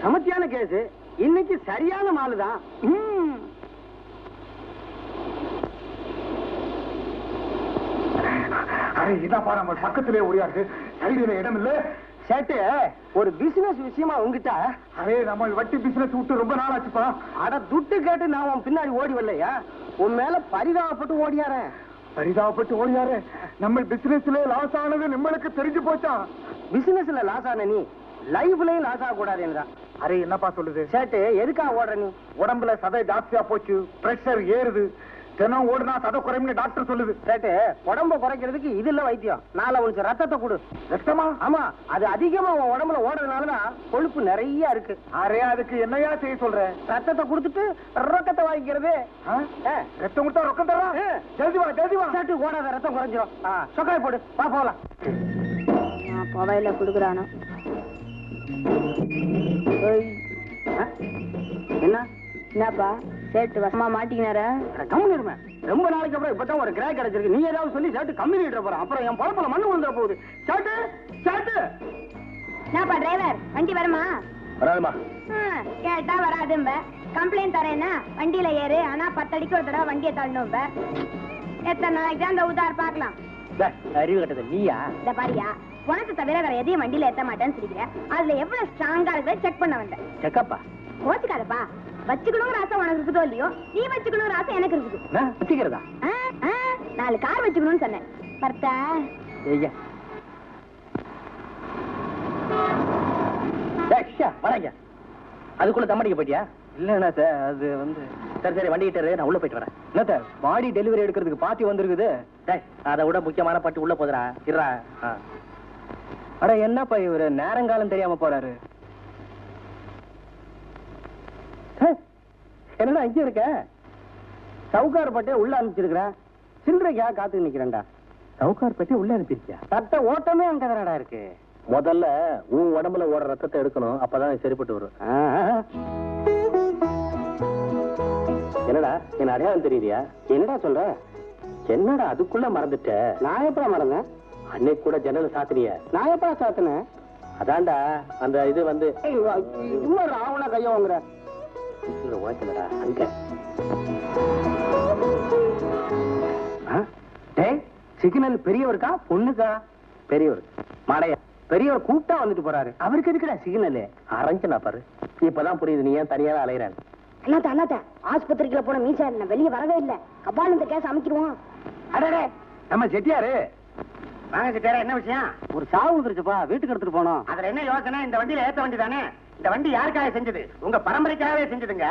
சமத்தியான case. இன்னைக்கு சரியான மாலுதான். இதான் பாரு, நம்ம பக்கத்திலே ஓடியாரு. சைடுல இடம் இல்ல. சேட்டு, ஒரு பிசினஸ் விஷயமா உங்ககிட்ட. அரே, நம்ம வட்டி பிசினஸ் விட்டு ரொம்ப நாள் ஆச்சுப்பா. அட, துட்டு கேட்டு நான் உன் பின்னாடி ஓடி வரலையா? உன் மேல பரிதாபப்பட்டு ஓடியாரேன். பரிதாபப்பட்டு ஓடியாரு. நம்ம பிசினஸ்ல லாஸ் ஆனது நம்மளுக்கு தெரிஞ்சு போச்சா? பிசினஸ்ல லாஸ் ஆன நீ லைஃப்லயும் லாஸ் ஆக கூடாதுன்றா. அரே, என்னப்பா சொல்லுது? சேட்டு, எதுக்காக ஓடுற நீ? உடம்புல சதை ஜாஸ்தியா போச்சு, பிரஷர் ஏறுது, தினம் ஓடுனா சதை குறையும்னு டாக்டர் சொல்லுது. சேட்டு, உடம்ப குறைக்கிறதுக்கு இது இல்ல வைத்தியம். 4 ounce ரத்தத்தை கொடு. ரத்தமா? ஆமா, அது அதிகமா உன் உடம்புல ஓடுறதுனாலதான் கொழுப்பு நிறைய இருக்கு. அரே, அதுக்கு என்னையா செய்ய சொல்ற? ரத்தத்தை கொடுத்துட்டு ரொக்கத்தை வாங்கிக்கிறது. ரத்தம் கொடுத்தா ரொக்கம் தரா? ஜல்தி வா, ஜல்தி வா. சேட்டு, ஓடாத, ரத்தம் குறைஞ்சிரும். சொக்காய் போடு, வா போலாம். புகையில குடுக்குறானோ என்ன? என்னப்பா சேட்டு வசமா மாட்டிக்கினார? கம்மிடுமே. ரொம்ப நாளைக்கு அப்புறம் இப்பதான் ஒரு கிராக் கிடைச்சிருக்கு. நீ ஏதாவது சொல்லி சேட்டு கம்மி நீட்ட போற. அப்புறம் என் பொழப்புல மண்ணு வந்துட போகுது. சேட்டு, சேட்டு. என்னப்பா டிரைவர், வண்டி வருமா? வராதுமா. கேட்டா வராதும்ப. கம்ப்ளைண்ட் தரேன்னா வண்டியில ஏறு, ஆனா 10 அடிக்கு ஒரு தடவை வண்டியை தள்ளணும். எத்தனை நாளைக்கு தான் இந்த உதார் பாக்கலாம்? அறிவு கட்டது நீயா? இந்த பாரியா, உனக்கு தவிர வேற எதையும் வண்டியில ஏத்த மாட்டேன்னு சொல்லிக்கிற. அதுல எவ்வளவு ஸ்ட்ராங்கா இருக்குன்னு செக் பண்ண வந்தேன். செக்கப்பா? கோச்சுக்காதப்பா. வச்சுக்கணுங்கிற ஆசை உனக்கு இருக்குதோ இல்லையோ, நீ வச்சுக்கணுங்கிற ஆசை எனக்கு இருக்குது. வச்சுக்கிறதா? 4 கார் வச்சுக்கணும்னு சொன்னேன். பார்த்தா வரங்க. அதுக்குள்ள தம்மடிக்க போயிட்டியா? இல்லண்ணா சார், அது வந்து. சரி சரி, வண்டி கிட்ட நான் உள்ள போயிட்டு வரேன். என்ன சார், பாடி டெலிவரி எடுக்கிறதுக்கு பாத்தி வந்திருக்குது. அதை விட முக்கியமான பட்டி உள்ள போதுரா. இருறா. அட, என்னப்பா இவரு நேரங்காலம் தெரியாம போறாரு? என்னடா இங்க இருக்க? சவுக்கார் பட்டே உள்ள அனுப்பிச்சிருக்கிறேன். சில்லறைக்காக காத்து நிக்கிறேன்டா. சவுக்கார் பட்டே உள்ள அனுப்பிருக்கியா? ரத்த ஓட்டமே அங்கதானடா இருக்கு. முதல்ல உன் உடம்புல ஓடுற ரத்தத்தை எடுக்கணும், அப்பதான் சரிப்பட்டு வரும். என்னடா, என் அடையாளம் தெரியுதியா? என்னடா சொல்ற? என்னடா அதுக்குள்ள மறந்துட்ட? நான் எப்படா மறந்தேன்? அன்னைக்கு கூட ஜன்னல் சாத்தினிய. நான் எப்படா சாத்தினேன்? அதான்டா அந்த இது வந்து சும்மா ராவண கைய வாங்குற உழைக்கலடா அங்க. சிக்னல் பெரியவருக்கா பொண்ணுக்கா? பெரியவர். மாடையா பெரியவர் கூப்பிட்டா வந்துட்டு போறாரு. அவருக்கு எதுக்குடா சிக்னல்? அரஞ்சனா பாரு. இப்பதான் புரியுது நீ ஏன் தனியாவே அலையிறாரு. அண்ணாத்த ஆஸ்பத்திரிக்குள்ள போன மீசா வெளியே வரவே இல்ல. கபால் இந்த கேஸ் அமைக்கிடுவோம். அடடே, நம்ம செட்டியாரு. வாங்க செட்டியாரா, என்ன விஷயம்? ஒரு சாவு வந்துருச்சுப்பா, வீட்டுக்கு எடுத்துட்டு போனோம். அதுல என்ன யோசனை? இந்த வண்டியில ஏத்த வண்டி தானே. இந்த வண்டி யாருக்காக செஞ்சது? உங்க பரம்பரைக்காகவே செஞ்சதுங்க.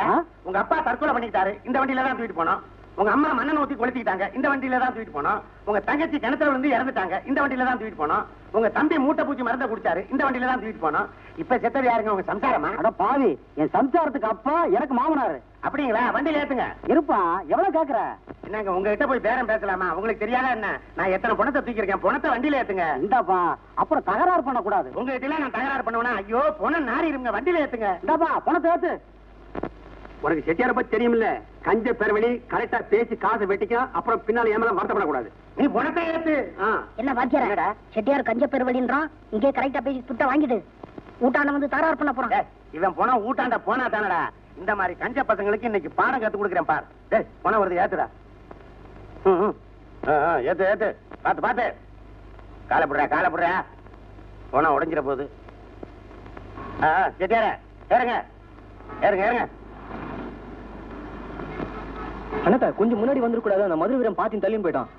உங்க அப்பா தற்கொலை பண்ணிட்டாரு, இந்த வண்டியில தான் தூக்கிட்டு போனோம். உங்க அம்மா மண்ணெண்ணெய் ஊத்தி கொளுத்திட்டாங்க, இந்த வண்டியில தான் தூக்கிட்டு போனோம். உங்க தங்கச்சி கிணத்துல விழுந்து இறந்துட்டாங்க, இந்த வண்டியில தான் தூக்கிட்டு போனோம். உங்க தம்பி மூட்டை பூச்சி மருந்த குடிச்சாரு, இந்த வண்டியில தான் தூக்கிட்டு போனோம். இப்ப செத்தது யாருங்க? உங்க சம்சாரமா? அட பாவி, என் சம்சாரத்துக்கு அப்பா எனக்கு மாமனாரு. அப்படிங்களா? வண்டியில ஏத்துங்க. இருப்பா, எவ்வளவு கேக்குற? என்னங்க உங்ககிட்ட போய் பேரம் பேசலாமா? உங்களுக்கு தெரியாத என்ன? நான் எத்தனை பணத்தை தூக்கிருக்கேன். பணத்தை வண்டியில ஏத்துங்க. இந்தாப்பா, அப்புறம் தகராறு பண்ண கூடாது. உங்ககிட்ட நான் தகராறு பண்ணுவேனா? ஐயோ, பணம் நாரி இருங்க, வண்டியில ஏத்துங்க. இந்தாப்பா, பணத்தை ஏத்து. உனக்கு செட்டியார பத்தி தெரியுமில்ல? கஞ்ச பெருவெளி கரெக்டா பேசி காசை வெட்டிக்கும், அப்புறம் பின்னால ஏமால வருத்தப்படக்கூடாது. நீ பணத்தை ஏத்து. என்ன பாக்கியடா, செட்டியார் கஞ்ச பெருவெளின்றான். இங்கே கரெக்டா பேசி துட்ட வாங்கிடு. ஊட்டாண்ட வந்து தகராறு பண்ண போறான். இவன் போனா ஊட்டாண்ட போனா தானடா. இந்த மாதிரி கஞ்ச பசங்களுக்கு இன்னைக்கு பாடம் கத்து கொடுக்குறேன் பார். பணம் வருது, ஏத்துடா. ஏத்து ஏத்து, பாத்து பாத்து. காலப்படுற போனா உடைஞ்சிட போகுது. செட்டியார ஏறுங்க ஏறுங்க ஏறுங்க. அண்ணா, கொஞ்சம் முன்னாடி வந்துடக்கூடாது. அந்த மதுரை வீரன் பாத்தின் தள்ளியும் போயிட்டான்.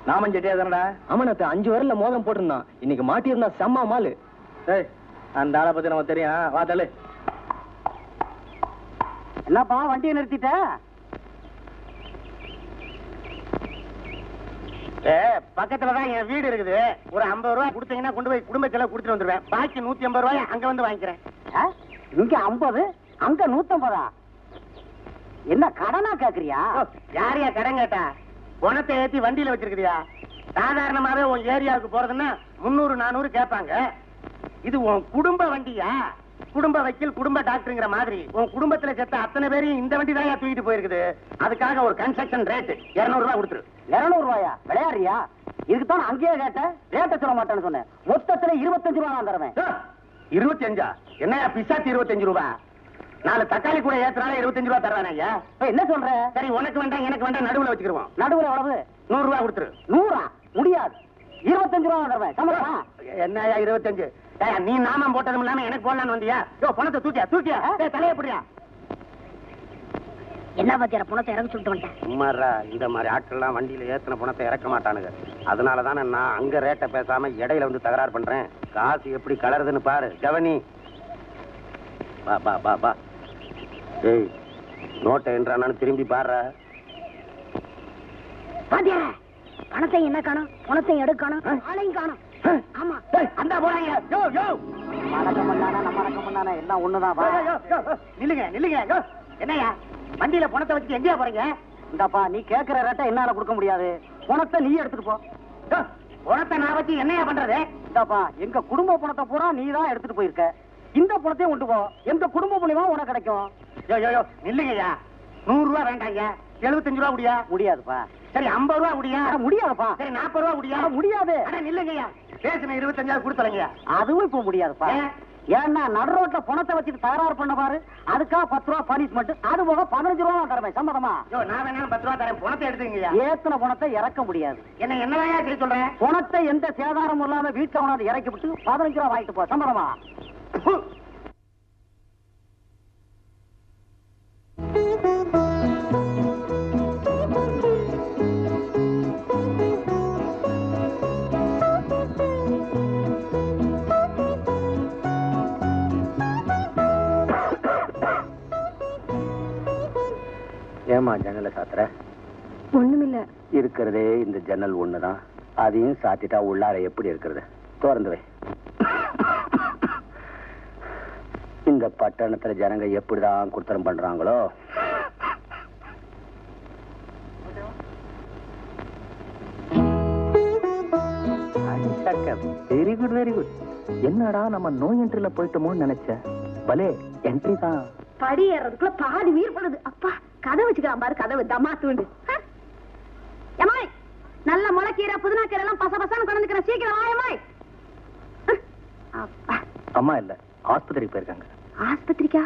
நாமன் செட்டியா தானடா? ஆமாண்ணா, 5 வரல மோதம் போட்டிருந்தான். இன்னைக்கு மாட்டியிருந்தா செம்ம மாலு. அந்த ஆளை பத்தி நமக்கு தெரியும். வா தள்ளு. என்னப்பா வண்டியை நிறுத்திட்ட? பக்கத்துலதான் என் வீடு இருக்குது. ஒரு 50 ரூபாய் கொடுத்தீங்கன்னா கொண்டு போய் குடும்ப செலவு கொடுத்துட்டு வந்துருவேன். பாக்கி 150 ரூபாய் அங்க வந்து வாங்கிக்கிறேன். இங்க 50, அங்க 150. என்ன கடனா கேக்குறியா? யாரையா கடன் கேட்டா? பணத்தை ஏத்தி வண்டியில வச்சிருக்கிறியா? சாதாரணமாவே உன் ஏரியாவுக்கு போறதுன்னா 300 400 கேட்பாங்க. இது உன் குடும்ப வண்டியா? குடும்ப வக்கீல் குடும்ப டாக்டருங்கிற மாதிரி உன் குடும்பத்துல செத்த அத்தனை பேரையும் இந்த வண்டி தான் தூக்கிட்டு போயிருக்குது. அதுக்காக ஒரு கன்ஸ்ட்ரக்ஷன் ரேட் 200 ரூபாய் கொடுத்துரு. 200 ரூபாயா? விளையாடுறியா? இதுக்குத்தான் அங்கேயே கேட்ட ரேட்ட சொல்ல மாட்டேன்னு சொன்னேன். மொத்தத்துல 25 ரூபாய் நான் தருவேன். 25? என்னையா பிசாத்தி 25 ரூபா? 4 தக்காளி கூட ஏத்துறால 25 ரூபா தர்றானே ஐயா. என்ன சொல்ற? சரி, உனக்கு வேண்டாம் எனக்கு வேண்டாம், நடுவுல வச்சுக்கிருவோம். நடுவுல எவ்வளவு? 100 ரூபா கொடுத்துரு. 100? முடியாது, 25 ரூபா தருவேன். சம்பளமா? என்னையா 25? ஏய், நீ நாமம் போட்டதும் இல்லாம எனக்கு போடலான்னு வந்தியா? யோ, பணத்தை தூக்கியா தலையை எப்படியா? என்ன பத்தியார பணத்தை இறக்க சொல்லிட்டு வந்துட்டேன். சும்மாரா, இந்த மாதிரி ஆட்கள்லாம் வண்டியில ஏத்தின பணத்தை இறக்க மாட்டானுங்க. அதனாலதானே நான் அங்க ரேட்டை பேசாம இடையில வந்து தகராறு பண்றேன். காசு எப்படி கலருதுன்னு பாரு, கவனி. பா பா பா பா. ஏய், நோட்டை என்றானு திரும்பி பாரு. பாத்தியார பணத்தை என்ன காணும், பணத்தை எடுக்கணும், ஆளையும் காணும். ஆமா, அந்த போறாங்க. யோ யோ, மடக்கம் பண்ணானா நம்ம மடக்கம் பண்ணானா எல்லாம் ஒண்ணுதான். நில்லுங்க. என்னையா வண்டியில பணத்தை வச்சுட்டு எங்கேயா போறீங்க? இந்தாப்பா, நீ கேட்கிற ரேட்டை என்னால கொடுக்க முடியாது. பணத்தை நீ எடுத்துட்டு போ. பணத்தை நான் வச்சு என்னையா பண்றது? இந்தாப்பா, எங்க குடும்ப பணத்தை பூரா நீ தான் எடுத்துட்டு போயிருக்க. இந்த பணத்தையும் கொண்டு போ, எந்த குடும்ப மூலியமா உனக்கு கிடைக்கும். யோ நில்லுங்கய்யா. 100 ரூபா வேண்டாங்க, 75 ரூபா முடியா? முடியாதுப்பா. சரி, 50 ரூபா முடியா? முடியாதுப்பா. சரி, 40 ரூபா முடியா? முடியாது. நில்லுங்கய்யா, பேசுன 25 கொடுத்துறீங்க. அதுவும் இப்ப முடியாதுப்பா. ஏன்னா நடு ரோட்ல பணத்தை வச்சுட்டு தகராறு பண்ண பாரு, அதுக்காக 10 ரூபா பனிஷ்மெண்ட். அது போக 15 ரூபா தரவேன். சம்மதமா? நான் வேணாலும் 10 ரூபா தரேன், பணத்தை எடுத்துங்கய்யா. ஏத்தன பணத்தை இறக்க முடியாது. என்னதான் செய்ய சொல்றேன்? பணத்தை எந்த சேதாரமும் இல்லாம வீட்டுல கொண்டாந்து இறக்கி விட்டு 15 ரூபா வாங்கிட்டு போ. சம்மதமா? ஏமா ஜன்னலை சாத்துற? ஒண்ணுமில்ல. இருக்கிறதே இந்த ஜன்னல் ஒண்ணுதான், அதையும் சாத்திட்டா உள்ளார எப்படி இருக்கிறது? திறந்து வை. இந்த பட்டணத்துல ஜனங்க எப்படிதான் குடுத்தனம் பண்றாங்களோ. Very good very good. என்னடா நம்ம நோ என்ட்ரில போயிட்டோமோன்னு நினைச்சேன். பலே என்ட்ரி தான். படி ஏறதுக்குள்ள பாதி உயிர் படுது. அப்பா, கதை வச்சுக்கலாம் பாரு, கதவு தமா தூண்டு. ஏமாய், நல்ல முளைக்கீரை புதினா கீரை எல்லாம் பச பசன்னு கொண்டு சீக்கிரம் வாயமாய். அப்பா, அம்மா இல்ல, ஆஸ்பத்திரி போயிருக்காங்க. ஆஸ்பத்திரிக்கா?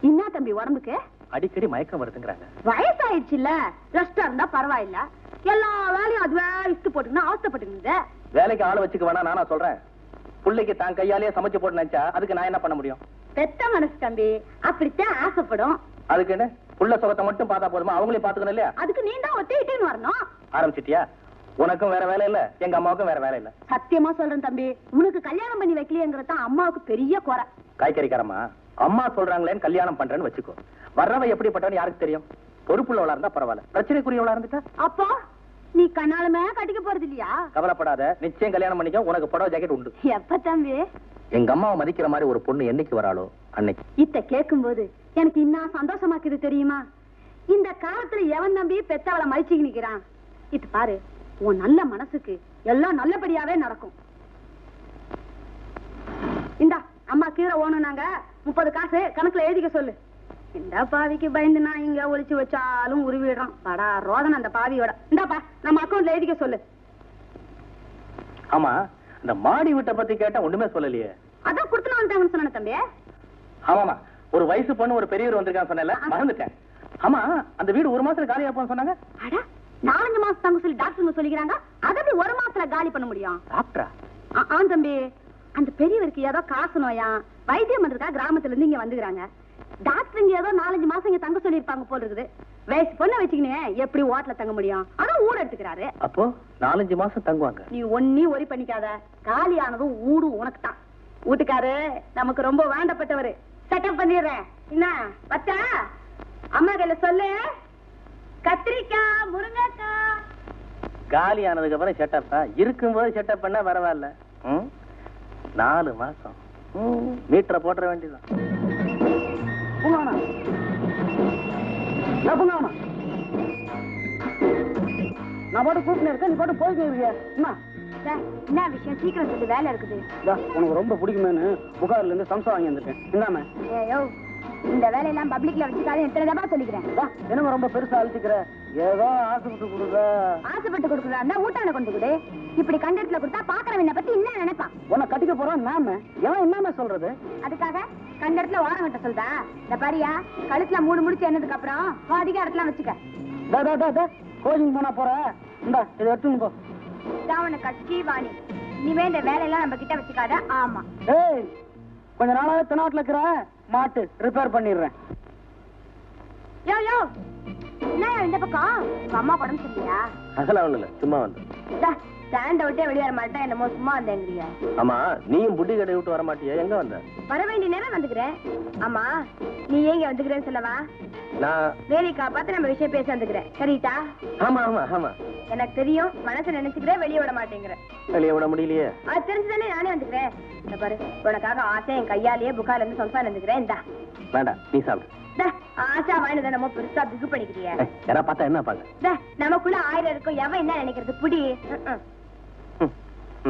என்ன தம்பி உடம்புக்கு? அடிக்கடி மயக்கம் வருதுங்கிறாங்க. வயசாயிடுச்சுல்ல, ரெஸ்டா இருந்தா பரவாயில்ல. எல்லா வேலையும் அதுவே இஷ்டு போட்டுக்கினா அவஸ்தப்பட்டுக்கிங்க. வேலைக்கு ஆளை வச்சுக்க வேணா நானா சொல்றேன். பிள்ளைக்கு தான் கையாலேயே சமைச்சு போட்டு நினைச்சா அதுக்கு நான் என்ன பண்ண முடியும்? பெத்த மனசு தம்பி அப்படித்தான் ஆசைப்படும். அதுக்கு என்ன, புள்ள சுகத்தை மட்டும் பார்த்தா போதுமா? அவங்களையும் பாத்துக்கணும் இல்லையா? அதுக்கு நீ தான் ஒத்திக்கிட்டேன்னு வரணும். ஆரம்பிச்சிட்டியா? உனக்கும் வேற வேலை இல்ல, எங்க அம்மாவுக்கும் வேற வேலை இல்ல. சத்தியமா சொல்றேன் தம்பி, உனக்கு கல்யாணம் பண்ணி வைக்கலையங்கிறது தான் அம்மாவுக்கு பெரிய குறை. காய்கறிக்காரமா, அம்மா சொல்றாங்களேன்னு கல்யாணம் பண்றேன்னு வச்சுக்கோ. வர்றவ எப்படிப்பட்டவன்னு யாருக்கு தெரியும்? பொறுப்புள்ளவளா இருந்தா பரவாயில்ல, பிரச்சனைக்குரியவளா இருந்துட்டா? அப்போ நீ கண்ணாலுமே கட்டிக்க போறது இல்லையா? கவலைப்படாத, நிச்சயம் கல்யாணம் பண்ணிக்க. உனக்கு புடவை ஜாக்கெட் உண்டு. எப்ப தம்பி? எங்க அம்மாவை மதிக்கிற மாதிரி ஒரு பொண்ணு என்னைக்கு வராளோ அன்னைக்கு. இத்த கேட்கும் போது எனக்கு இன்னும் சந்தோஷமாக்குது தெரியுமா? இந்த காலத்துல எவன் தம்பி பெத்தவளை மதிச்சுக்கு நிக்கிறான்? இது பாரு, உன் நல்ல மனசுக்கு எல்லாம் நல்லபடியாவே நடக்கும். இந்தா, அம்மா கீரை ஓணுனாங்க, 30 காசு கணக்குல எழுதிக்க சொல்லு. இந்த பாவிக்கு பயந்து நான் இங்க ஒளிச்சு வச்சாலும் உருவிடுறான். படா ரோதனை அந்த பாவியோட. இந்தாப்பா, நம்ம அக்கௌண்ட்ல எழுதிக்க சொல்லு. ஆமா, இந்த மாடி வீட்டை பத்தி கேட்டா ஒண்ணுமே சொல்லலையே. அதான் கொடுத்து வந்துட்டாங்கன்னு சொன்ன தம்பி. ஆமாமா, ஒரு வயசு பொண்ணு ஒரு பெரியவர் வந்திருக்கான்னு சொன்னல, மறந்துட்டேன். ஆமா, அந்த வீடு 1 மாசத்துல காலியா போன்னு சொன்னாங்க. அட, 4-5 மாசம் தங்க சொல்லி டாக்டருங்க சொல்லிக்கிறாங்க. அதை 1 மாசத்துல காலி பண்ண முடியும்? டாக்டரா? ஆ தம்பி, அந்த பெரியவருக்கு ஏதோ காசு நோயா, வைத்தியம் பண்றதுக்காக கிராமத்துல இருந்து இங்க வந்துக்கிறாங்க. டாக்டருங்க ஏதோ 4-5 மாசம் இங்க தங்க சொல்லிருப்பாங்க போல இருக்குது. வயசு பொண்ணை வச்சுக்கினே எப்படி ஓட்டல தங்க முடியும்? அதான் ஊட எடுத்துக்கிறாரு. அப்போ 4-5 மாசம் தங்குவாங்க. நீ ஒன்னும் ஒரி பண்ணிக்காத, காலியானதும் ஊடு உனக்கு தான். வீட்டுக்காரு நமக்கு ரொம்ப வேண்டப்பட்டவரு. செட்டப் பண்ணிடுறேன். என்ன பத்தா? அம்மா கையில சொல்லு. கத்திரிக்காய், முருங்கைக்காய். காலி ஆனதுக்கு அப்புறம் செட்டப்பா? இருக்கும்போது செட்டப் பண்ணா பரவாயில்ல. 4 மாசம் மீட்டரை போட்டுற வேண்டியதான். நான் பாட்டு கூப்பிட்டு இருக்கேன், நீ பாட்டு போயிட்டு இருக்கியா? என்ன விஷயம்? சீக்கிரம் சொல்லு, வேலை இருக்குது. உனக்கு ரொம்ப பிடிக்குமேனு புகார்ல இருந்து சம்சா வாங்கி வந்திருக்கேன். இந்தாம. ஏயோ, இந்த வேலையெல்லாம் பப்ளிக்ல வச்சுக்காத எத்தனை தடவை சொல்லிக்கிறேன். என்னமா ரொம்ப பெருசா அழிச்சுக்கிற? ஏதோ ஆசைப்பட்டு கொடுக்க. ஆசைப்பட்டு கொடுக்குறா ஊட்டான கொண்டு கொடு. இப்படி கண்டத்துல கொடுத்தா பாக்குறவனை பத்தி என்ன நினைப்பான்? உன்னை கட்டிக்க போறான் நாம. எவன் என்னமா சொல்றது? அதுக்காக கண்டத்துல ஓரம் கட்ட சொல்றா? இந்த பாரியா, கழுத்துல 3 முடிச்சு என்னதுக்கு அப்புறம் அதிகாரத்தெல்லாம் வச்சுக்க. கோச்சிங் போனா போற. இந்தா இதை எடுத்துன்னு போ. உன கட்சி வாணி. இனிமே இந்த வேலையெல்லாம் நம்ம கிட்ட வச்சுக்காத. ஆமா. ஏய், கொஞ்ச நாளாவே தென்னாட்டுல இருக்கிற மாட்டு ரிப்பேர் பண்ணிடுறேன். யோ யோ, என்ன இந்த பக்கம்? உங்க அம்மா உடம்பு சரியில்லையா? அதெல்லாம் ஒண்ணு இல்ல, சும்மா வந்து. ஸ்டாண்ட விட்டே வெளியே வர மாட்டேன், என்னமோ சும்மா வந்தேங்கிறியா? ஆமா, நீயும் புட்டி கடை விட்டு வர மாட்டியா? எங்க வந்த? வர வேண்டிய நேரம் வந்துக்கிறேன். ஆமா, நீ எங்க வந்துக்கிறேன்னு சொல்லவா? நான் வேலைக்கா பார்த்து நம்ம விஷயம் பேச வந்துக்கிறேன். சரிட்டா? ஆமா ஆமா ஆமா, எனக்கு தெரியும். மனசு நினைச்சுக்கிறேன், வெளியே விட மாட்டேங்கிறேன். வெளியே விட முடியலையே. அது தெரிஞ்சுதானே நானே வந்துக்கிறேன். இந்த பாரு, உனக்காக ஆசை என் கையாலேயே புக்கால இருந்து சொன்ன இருந்துக்கிறேன். இந்தா வேண்டாம், நீ சாப்பிடு. ஆசா வாயினதை நம்ம பெருசா பிகு பண்ணிக்கிறிய. யாரா பார்த்தா என்ன பாங்க? நமக்குள்ள 1000 இருக்கும். எவன் என்ன நினைக்கிறது? புடி.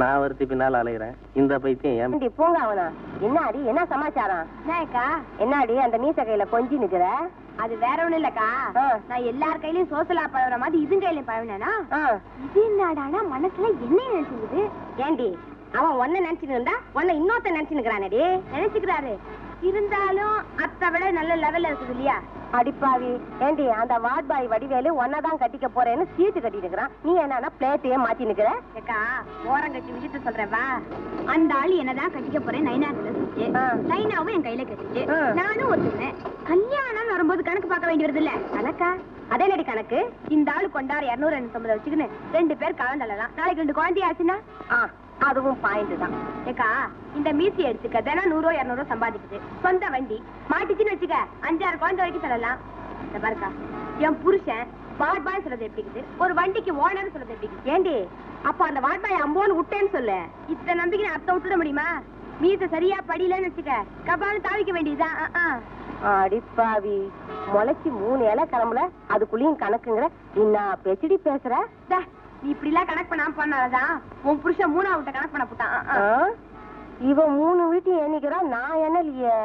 நான் ஒருத்தி பின்னால அலைகிறேன். இந்த பைத்தியம் ஏன் போங்க அவனா. என்னாடி, என்ன சமாச்சாரம்? என்னாடி அந்த மீச கையில கொஞ்சி நிக்கிற? அது வேற ஒண்ணும் இல்லக்கா, நான் எல்லார் கையிலயும் சோசலா பழகுற மாதிரி இது கையிலயும் பழகினா இது என்னடானா மனசுல என்ன நினைச்சுக்குது? ஏண்டி, அவன் ஒன்ன நினைச்சுட்டு இருந்தா ஒன்ன இன்னொருத்த நினைச்சுக்கிறானடி. நினைச்சுக்கிறாரு, இருந்தாலும் அத்தை விட நல்ல லெவல்ல இருக்குது இல்லையா? அடிப்பாவி. ஏண்டி, அந்த வார்ட் பாய் வடிவேலு ஒன்னதான் கட்டிக்க போறேன்னு சீட்டு கட்டி நிக்கிறான். நீ என்னன்னா பிளேட்டையே மாத்தி நிக்கிற? ஏக்கா, ஓரம் கட்டி விஷயத்த சொல்றவா. அந்த ஆளு என்னதான் கட்டிக்க போறேன் நைனா சொல்லிச்சு. நைனாவும் என் கையில கட்டிச்சு. நானும் ஒத்துக்கிறேன். கல்யாணம் வரும்போது கணக்கு பார்க்க வேண்டி வருது இல்ல? கணக்கா? அதே நடி கணக்கு. இந்த ஆளு கொண்டாரு 200 வச்சுக்கின்னு 2 பேர் கலந்தலாம். நாளைக்கு 2 குழந்தையாச்சுன்னா அதுவும் பாயிண்ட் தான். ஏக்கா, இந்த மீசி எடுத்துக்க. தினம் 100 200 சம்பாதிக்குது. சொந்த வண்டி மாட்டிச்சுன்னு வச்சுக்க, 5-6 குழந்தை வரைக்கும் சொல்லலாம். இந்த பாருக்கா, என் புருஷன் வார்ட் பாய் சொல்றது எப்படிக்குது, ஒரு வண்டிக்கு ஓனர் சொல்றது எப்படிக்குது? ஏண்டி, அப்ப அந்த வார்ட் பாய் அம்போன்னு விட்டேன்னு சொல்லு. இத்த நம்பிக்கை அத்தை விட்டுட முடியுமா? மீச சரியா படியிலன்னு வச்சுக்க, கபான்னு தாவிக்க வேண்டியதுதான். அடிப்பாவி, முளைச்சி 3 இலை கிளம்புல, அதுக்குள்ளயும் கணக்குங்கிற. என்ன பேச்சடி பேசுற? நீ இப்படி எல்லாம் கணக்கு பண்ணாம பண்ணாதான் உன் புருஷன் 3ஆவது கணக்கு பண்ண போட்டான். இவன் 3 வீட்டையும் எண்ணிக்கிறான், நான் என்ன இல்லையே.